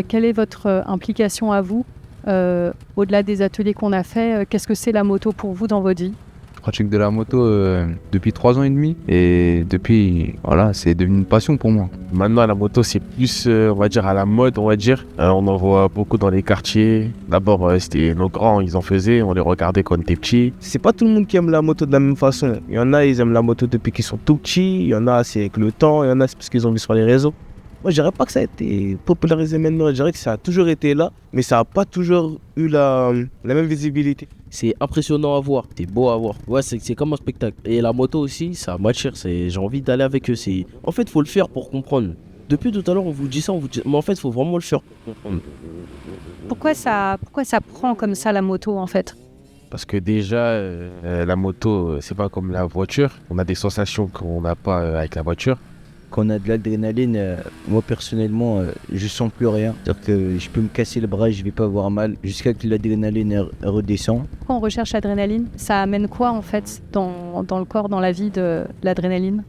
Quelle est votre implication à vous au-delà des ateliers qu'on a fait, qu'est-ce que c'est la moto pour vous dans votre vie? Je pratique de la moto depuis 3 ans et demi et depuis, voilà, c'est devenu une passion pour moi. Maintenant, la moto, c'est plus, on va dire, à la mode, on va dire. On en voit beaucoup dans les quartiers. D'abord, c'était nos grands, ils en faisaient, on les regardait quand on était petits. C'est pas tout le monde qui aime la moto de la même façon. Il y en a, ils aiment la moto depuis qu'ils sont tout petits. Il y en a, c'est avec le temps. Il y en a, c'est parce qu'ils ont vu sur les réseaux. Moi, je dirais pas que ça a été popularisé maintenant. Je dirais que ça a toujours été là, mais ça a pas toujours eu la même visibilité. C'est impressionnant à voir, c'est beau à voir. Ouais, c'est comme un spectacle. Et la moto aussi, ça m'attire. J'ai envie d'aller avec eux. En fait, il faut le faire pour comprendre. Depuis tout à l'heure, on vous dit ça, mais en fait, il faut vraiment le faire pour comprendre. Pourquoi ça prend comme ça la moto en fait? Parce que déjà, la moto, c'est pas comme la voiture. On a des sensations qu'on n'a pas avec la voiture. Quand on a de l'adrénaline, moi personnellement, je sens plus rien. C'est-à-dire que je peux me casser le bras et je vais pas avoir mal jusqu'à que l'adrénaline redescend. Quand on recherche l'adrénaline, ça amène quoi en fait dans le corps, dans la vie de l'adrénaline?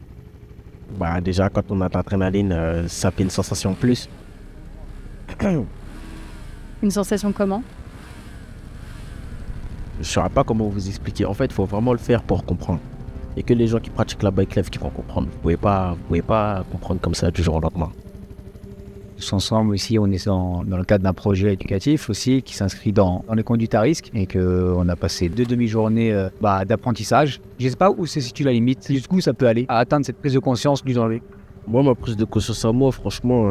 Déjà, quand on a de l'adrénaline, ça fait une sensation en plus. Une sensation comment? Je saurais pas comment vous expliquer. En fait, il faut vraiment le faire pour comprendre. Et que les gens qui pratiquent la bike life qui vont comprendre. Vous pouvez pas comprendre comme ça du jour au lendemain. Tous ensemble aussi, on est dans le cadre d'un projet éducatif aussi qui s'inscrit dans les conduites à risque et qu'on a passé 2 demi-journées d'apprentissage. Je ne sais pas où se situe la limite, jusqu'où ça peut aller à atteindre cette prise de conscience du danger. Moi, ma prise de conscience à moi, franchement,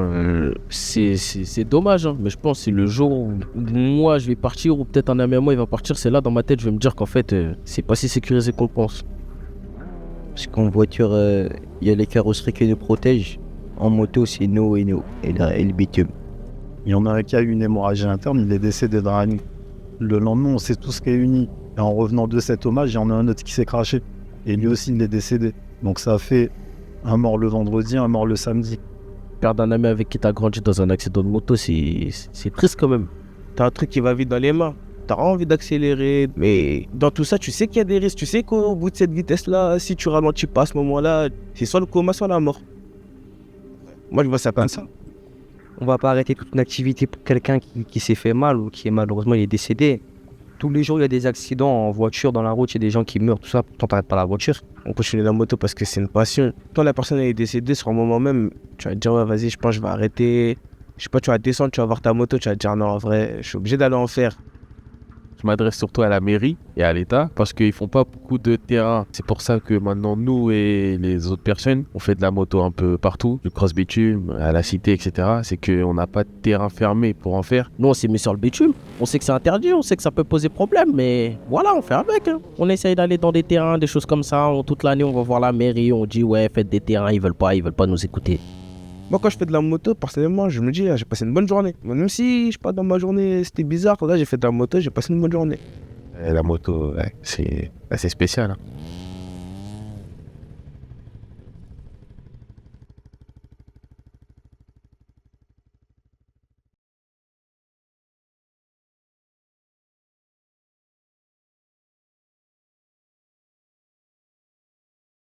c'est dommage. Mais je pense que c'est le jour où moi je vais partir ou peut-être un ami à moi il va partir. C'est là dans ma tête, je vais me dire qu'en fait, c'est pas si sécurisé qu'on le pense. Parce qu'en voiture, il y a les carrosseries qui nous protègent. En moto, c'est nous et le bitume. Il y en a un qui a eu une hémorragie interne, il est décédé dans la nuit. Le lendemain, on s'est tous réunis. Et en revenant de cet hommage, il y en a un autre qui s'est craché. Et lui aussi, il est décédé. Donc ça a fait un mort le vendredi, un mort le samedi. Perdre un ami avec qui t'as grandi dans un accident de moto, c'est triste quand même. T'as un truc qui va vite dans les mains. T'as envie d'accélérer, mais dans tout ça, tu sais qu'il y a des risques. Tu sais qu'au bout de cette vitesse-là, si tu ralentis pas à ce moment-là, c'est soit le coma, soit la mort. Moi, je vois ça comme ça. On va pas arrêter toute une activité pour quelqu'un qui s'est fait mal ou qui est malheureusement il est décédé. Tous les jours, il y a des accidents en voiture, dans la route, il y a des gens qui meurent, tout ça, pourtant t'arrêtes pas la voiture. On continue la moto parce que c'est une passion. Quand la personne est décédée, sur un moment même, tu vas te dire, ouais, vas-y, je pense que je vais arrêter. Je sais pas, tu vas descendre, tu vas voir ta moto, tu vas te dire, non, en vrai, je suis obligé d'aller en faire. Je m'adresse surtout à la mairie et à l'État parce qu'ils font pas beaucoup de terrain. C'est pour ça que maintenant, nous et les autres personnes, on fait de la moto un peu partout, du cross bitume, à la cité, etc. C'est qu'on n'a pas de terrain fermé pour en faire. Nous, on s'est mis sur le bitume. On sait que c'est interdit, on sait que ça peut poser problème, mais voilà, on fait avec. On essaye d'aller dans des terrains, des choses comme ça. Toute l'année, on va voir la mairie, on dit, ouais, faites des terrains, ils veulent pas nous écouter. Moi, quand je fais de la moto, personnellement, je me dis, j'ai passé une bonne journée. Même si, je sais pas, dans ma journée, c'était bizarre. Là, j'ai fait de la moto, j'ai passé une bonne journée. La moto, ouais, c'est assez spécial.